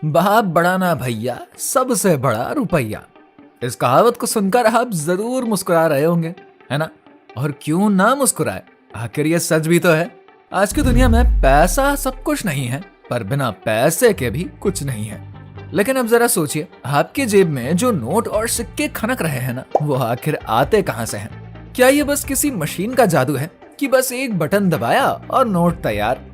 बाप बड़ा ना भैया, सबसे बड़ा रुपया। इस कहावत को सुनकर आप जरूर मुस्कुरा रहे होंगे, है ना? और क्यों ना मुस्कुराए, आखिर ये सच भी तो है। आज की दुनिया में पैसा सब कुछ नहीं है, पर बिना पैसे के भी कुछ नहीं है। लेकिन अब जरा सोचिए, आपकी जेब में जो नोट और सिक्के खनक रहे हैं ना, वो आखिर आते कहां से हैं? क्या ये बस किसी मशीन का जादू है कि बस एक बटन दबाया और नोट तैयार?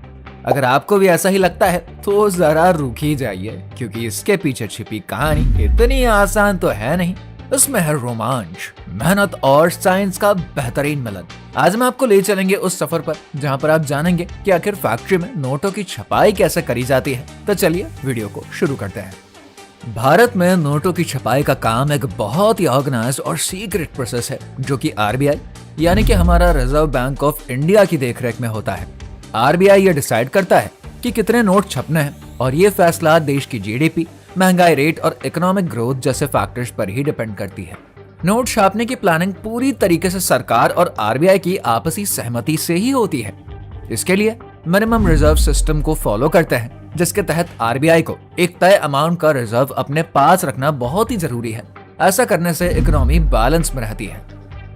अगर आपको भी ऐसा ही लगता है तो जरा रुक ही जाइए, क्योंकि इसके पीछे छिपी कहानी इतनी आसान तो है नहीं। इसमें है रोमांच, मेहनत और साइंस का बेहतरीन मिलन। आज मैं आपको ले चलेंगे उस सफर पर जहां पर आप जानेंगे कि आखिर फैक्ट्री में नोटों की छपाई कैसे करी जाती है। तो चलिए वीडियो को शुरू करते हैं। भारत में नोटों की छपाई का काम एक बहुत ही ऑर्गेनाइज्ड और सीक्रेट प्रोसेस है, जो कि आरबीआई यानी कि हमारा रिजर्व बैंक ऑफ इंडिया की देखरेख में होता है। आरबीआई ये डिसाइड करता है कि कितने नोट छपने हैं, और ये फैसला देश की जीडीपी, महंगाई रेट और इकोनॉमिक ग्रोथ जैसे फैक्टर्स पर ही डिपेंड करती है। नोट छापने की प्लानिंग पूरी तरीके से सरकार और आरबीआई की आपसी सहमति से ही होती है। इसके लिए मिनिमम रिजर्व सिस्टम को फॉलो करते हैं, जिसके तहत आरबीआई को एक तय अमाउंट का रिजर्व अपने पास रखना बहुत ही जरूरी है। ऐसा करने से इकोनॉमी बैलेंस में रहती है।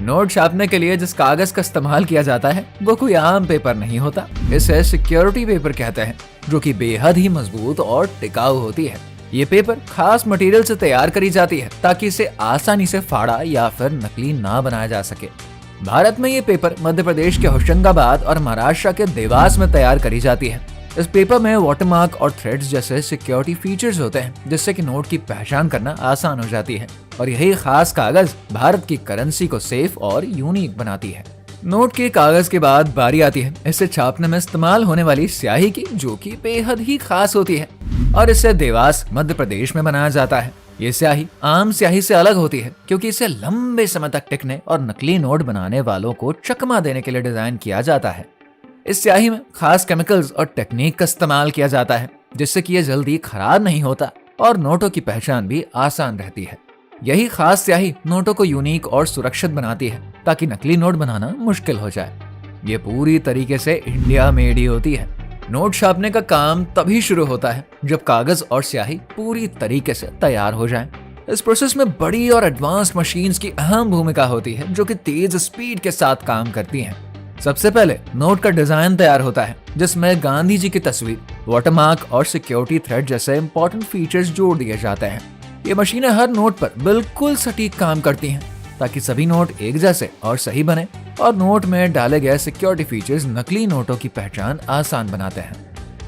नोट छापने के लिए जिस कागज का इस्तेमाल किया जाता है वो कोई आम पेपर नहीं होता। इसे सिक्योरिटी पेपर कहते हैं, जो कि बेहद ही मजबूत और टिकाऊ होती है। ये पेपर खास मटेरियल से तैयार करी जाती है ताकि इसे आसानी से फाड़ा या फिर नकली ना बनाया जा सके। भारत में ये पेपर मध्य प्रदेश के होशंगाबाद और महाराष्ट्र के देवास में तैयार करी जाती है। इस पेपर में वाटरमार्क और थ्रेड्स जैसे सिक्योरिटी फीचर्स होते हैं, जिससे कि नोट की पहचान करना आसान हो जाती है। और यही खास कागज भारत की करेंसी को सेफ और यूनिक बनाती है। नोट के कागज के बाद बारी आती है इसे छापने में इस्तेमाल होने वाली स्याही की, जो कि बेहद ही खास होती है और इसे देवास मध्य प्रदेश में बनाया जाता है। ये स्याही आम स्याही से अलग होती है, क्योंकि इसे लंबे समय तक टिकने और नकली नोट बनाने वालों को चकमा देने के लिए डिजाइन किया जाता है। इस स्याही में खास केमिकल्स और टेक्निक का इस्तेमाल किया जाता है, जिससे कि ये जल्दी खराब नहीं होता और नोटों की पहचान भी आसान रहती है। यही खास स्याही नोटों को यूनिक और सुरक्षित बनाती है, ताकि नकली नोट बनाना मुश्किल हो जाए। ये पूरी तरीके से इंडिया मेड ही होती है। नोट छापने का काम तभी शुरू होता है जब कागज और स्याही पूरी तरीके से तैयार हो जाएं। इस प्रोसेस में बड़ी और एडवांस मशीन्स की अहम भूमिका होती है, जो कि तेज स्पीड के साथ काम करती हैं। सबसे पहले नोट का डिजाइन तैयार होता है, जिसमें गांधी जी की तस्वीर, वाटरमार्क और सिक्योरिटी थ्रेड जैसे इंपॉर्टेंट फीचर्स जोड़ दिए जाते हैं। ये मशीनें हर नोट पर बिल्कुल सटीक काम करती हैं, ताकि सभी नोट एक जैसे और सही बने, और नोट में डाले गए सिक्योरिटी फीचर्स नकली नोटों की पहचान आसान बनाते हैं।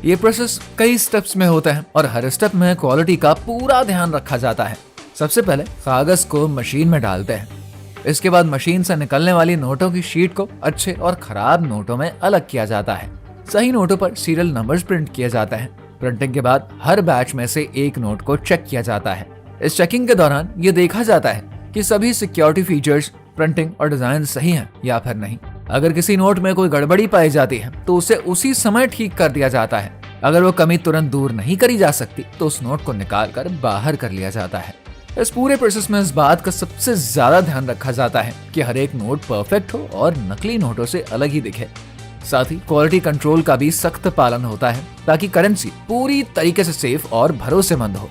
ये प्रोसेस कई स्टेप्स में होता है और हर स्टेप में क्वालिटी का पूरा ध्यान रखा जाता है। सबसे पहले कागज को मशीन में डालते हैं। इसके बाद मशीन से निकलने वाली नोटों की शीट को अच्छे और खराब नोटों में अलग किया जाता है। सही नोटों पर सीरियल नंबर्स प्रिंट किए जाते हैं। प्रिंटिंग के बाद हर बैच में से एक नोट को चेक किया जाता है। इस चेकिंग के दौरान ये देखा जाता है कि सभी सिक्योरिटी फीचर्स, प्रिंटिंग और डिजाइन सही हैं या फिर नहीं। अगर किसी नोट में कोई गड़बड़ी पाई जाती है तो उसे उसी समय ठीक कर दिया जाता है। अगर वो कमी तुरंत दूर नहीं करी जा सकती तो उस नोट को निकाल कर बाहर कर लिया जाता है। इस पूरे प्रोसेस में इस बात का सबसे ज्यादा ध्यान रखा जाता है कि हर एक नोट परफेक्ट हो और नकली नोटों से अलग ही दिखे। साथ ही क्वालिटी कंट्रोल का भी सख्त पालन होता है, ताकि करेंसी पूरी तरीके से सेफ और भरोसेमंद हो।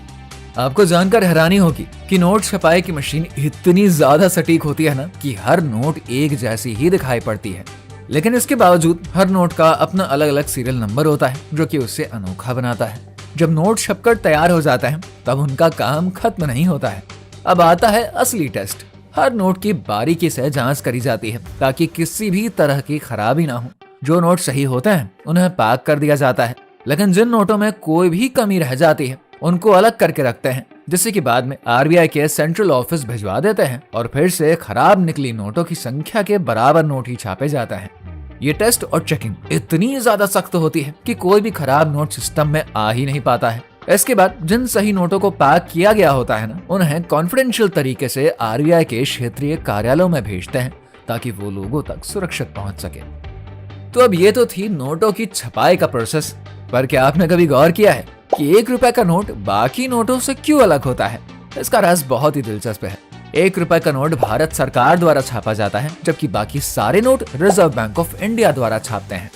आपको जानकर हैरानी होगी कि नोट छपाई की मशीन इतनी ज्यादा सटीक होती है ना, कि हर नोट एक जैसी ही दिखाई पड़ती है। लेकिन इसके बावजूद हर नोट का अपना अलग अलग सीरियल नंबर होता है, जो कि उसे अनोखा बनाता है। जब नोट छपकर तैयार हो जाता है तब उनका काम खत्म नहीं होता है। अब आता है असली टेस्ट। हर नोट की बारीकी से जांच करी जाती है, ताकि किसी भी तरह की खराबी ना हो। जो नोट सही होते हैं उन्हें पैक कर दिया जाता है, लेकिन जिन नोटों में कोई भी कमी रह जाती है उनको अलग करके रखते हैं, जिससे कि बाद में आरबीआई के सेंट्रल ऑफिस भिजवा देते हैं और फिर से खराब निकली नोटों की संख्या के बराबर नोट ही छापे जाते हैं। ये टेस्ट और चेकिंग इतनी ज्यादा सख्त होती है कि कोई भी खराब नोट सिस्टम में आ ही नहीं पाता है। इसके बाद जिन सही नोटों को पैक किया गया होता है ना, उन्हें कॉन्फिडेंशियल तरीके से आरबीआई के क्षेत्रीय कार्यालयों में भेजते हैं, ताकि वो लोगों तक सुरक्षित पहुंच सके। तो अब ये तो थी नोटों की छपाई का प्रोसेस, पर क्या आपने कभी गौर किया है कि 1 रुपए का नोट बाकी नोटों से क्यों अलग होता है? इसका राज बहुत ही दिलचस्प है। 1 रुपए का नोट भारत सरकार द्वारा छापा जाता है, जबकि बाकी सारे note reserve bank of India द्वारा छापते हैं।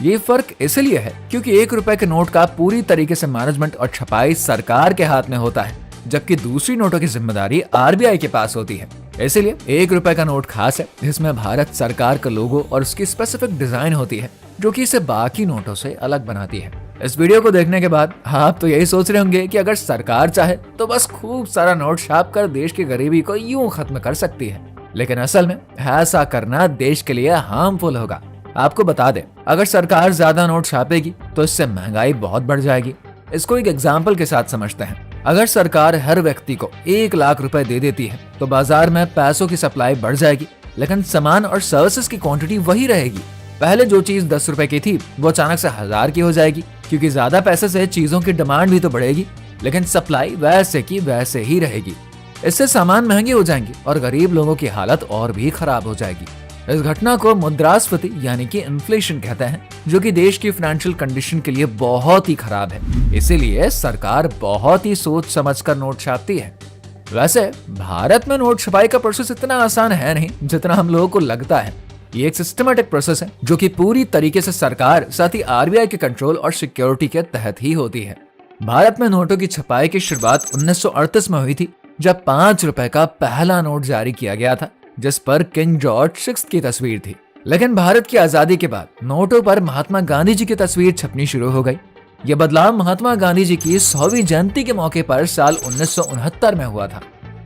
ये फर्क इसलिए है क्योंकि 1 रुपए के नोट का पूरी तरीके से मैनेजमेंट और छपाई सरकार के हाथ में होता है, जबकि दूसरी नोटों की जिम्मेदारी आरबीआई के पास होती है। इसलिए 1 रुपए का नोट खास है, जिसमें भारत सरकार का लोगो और उसकी स्पेसिफिक डिजाइन होती है, जो कि इसे बाकी नोटों से अलग बनाती है। इस वीडियो को देखने के बाद आप तो यही सोच रहे होंगे कि अगर सरकार चाहे तो बस खूब सारा नोट छाप कर देश की गरीबी को यूं खत्म कर सकती है, लेकिन असल में ऐसा करना देश के लिए हार्मफुल होगा। आपको बता दें, अगर सरकार ज्यादा नोट छापेगी तो इससे महंगाई बहुत बढ़ जाएगी। इसको एक एग्जाम्पल के साथ समझते हैं। अगर सरकार हर व्यक्ति को 1 लाख रुपए दे देती है तो बाजार में पैसों की सप्लाई बढ़ जाएगी, लेकिन सामान और सर्विसेज की क्वांटिटी वही रहेगी। पहले जो चीज 10 रुपए की थी वो अचानक से 1000 की हो जाएगी, क्योंकि ज्यादा पैसे से चीजों की डिमांड भी तो बढ़ेगी, लेकिन सप्लाई वैसे की वैसे ही रहेगी। इससे सामान महंगे हो जाएंगे और गरीब लोगों की हालत और भी खराब हो जाएगी। इस घटना को मुद्रास्फीति यानी कि इन्फ्लेशन कहते हैं, जो कि देश की फाइनेंशियल कंडीशन के लिए बहुत ही खराब है। इसीलिए सरकार बहुत ही सोच समझकर नोट छापती है। वैसे भारत में नोट छपाई का प्रोसेस इतना आसान है नहीं जितना हम लोगों को लगता है। ये एक सिस्टमेटिक प्रोसेस है जो कि पूरी तरीके से सरकार साथ ही आरबीआई के कंट्रोल और सिक्योरिटी के तहत ही होती है। भारत में नोटों की छपाई की शुरुआत 1938 में हुई थी, जब 5 रुपए का पहला नोट जारी किया गया था, जिस पर किंग जॉर्ज 6 की तस्वीर थी। लेकिन भारत की आजादी के बाद नोटों पर महात्मा गांधी जी की तस्वीर छपनी शुरू हो गई। यह बदलाव महात्मा गांधी जी की 100वीं जयंती के मौके पर साल 1969 में हुआ था।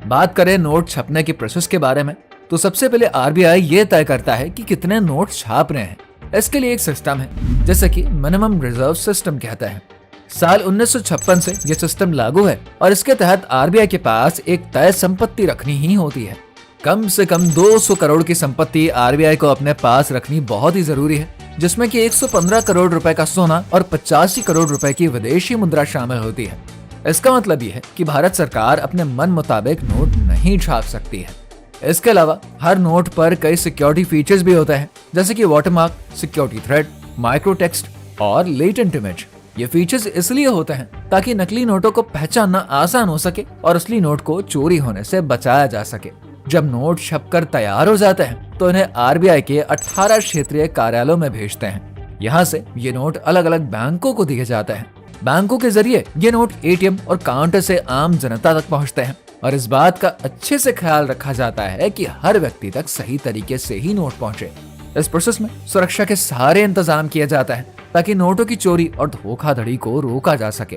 बात करें नोट छपने के प्रोसेस के बारे में, तो सबसे पहले आरबीआई ये तय करता है कि कितने नोट छाप रहे हैं। इसके लिए एक सिस्टम है, जैसे कि मिनिमम रिजर्व सिस्टम कहते हैं। साल 1956 से यह सिस्टम लागू है और इसके तहत आरबीआई के पास एक तय संपत्ति रखनी ही होती है। कम से कम 200 करोड़ की संपत्ति आरबीआई को अपने पास रखनी बहुत ही जरूरी है, जिसमें कि 115 करोड़ रुपए का सोना और 85 करोड़ रुपए की विदेशी मुद्रा शामिल होती है। इसका मतलब यह है कि भारत सरकार अपने मन मुताबिक नोट नहीं छाप सकती है। इसके अलावा हर नोट पर कई सिक्योरिटी फीचर्स भी होते हैं, जैसे कि watermark, security thread, micro text और लेटेंट इमेज। ये फीचर्स इसलिए होते हैं ताकि नकली नोटों को पहचानना आसान हो सके और असली नोट को चोरी होने से बचाया जा सके। जब नोट छपकर तैयार हो जाते हैं तो इन्हें आरबीआई के 18 क्षेत्रीय कार्यालयों में भेजते हैं। यहाँ से ये नोट अलग अलग बैंकों को दिए जाते हैं। बैंकों के जरिए ये नोट एटीएम और काउंटर से आम जनता तक पहुँचते हैं और इस बात का अच्छे से ख्याल रखा जाता है कि हर व्यक्ति तक सही तरीके से ही नोट पहुँचे। इस प्रोसेस में सुरक्षा के सारे इंतजाम किया जाता है ताकि नोटों की चोरी और धोखाधड़ी को रोका जा सके।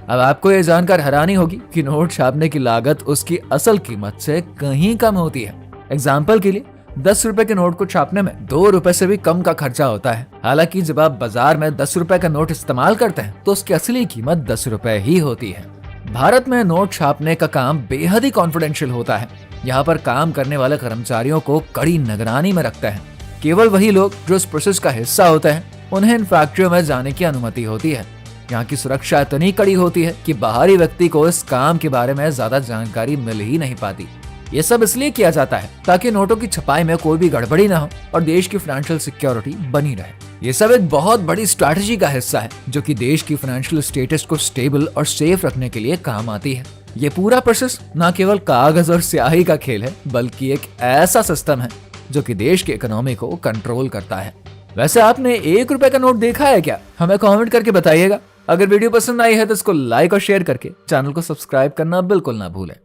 अब आपको ये जानकर हैरानी होगी कि नोट छापने की लागत उसकी असल कीमत से कहीं कम होती है। एग्जाम्पल के लिए 10 रुपए के नोट को छापने में 2 रुपए से भी कम का खर्चा होता है। हालांकि जब आप बाजार में 10 रुपए का नोट इस्तेमाल करते हैं तो उसकी असली कीमत 10 रुपए ही होती है। भारत में नोट छापने का काम बेहद ही कॉन्फिडेंशियल होता है। यहाँ पर काम करने वाले कर्मचारियों को कड़ी निगरानी में रखते हैं। केवल वही लोग जो इस प्रोसेस का हिस्सा होते हैं उन्हें इन फैक्ट्रियों में जाने की अनुमति होती है। यहाँ की सुरक्षा इतनी कड़ी होती है कि बाहरी व्यक्ति को इस काम के बारे में ज्यादा जानकारी मिल ही नहीं पाती। ये सब इसलिए किया जाता है ताकि नोटों की छपाई में कोई भी गड़बड़ी ना हो और देश की फाइनेंशियल सिक्योरिटी बनी रहे। ये सब एक बहुत बड़ी स्ट्रैटेजी का हिस्सा है जो कि देश की फाइनेंशियल स्टेटस को स्टेबल और सेफ रखने के लिए काम आती है। ये पूरा प्रोसेस न केवल कागज और स्याही का खेल है, बल्कि एक ऐसा सिस्टम है जो कि देश की इकोनॉमी को कंट्रोल करता है। वैसे आपने 1 रुपए का नोट देखा है क्या? हमें कमेंट करके बताइएगा। अगर वीडियो पसंद आई है तो इसको लाइक और शेयर करके चैनल को सब्सक्राइब करना बिल्कुल ना भूलें।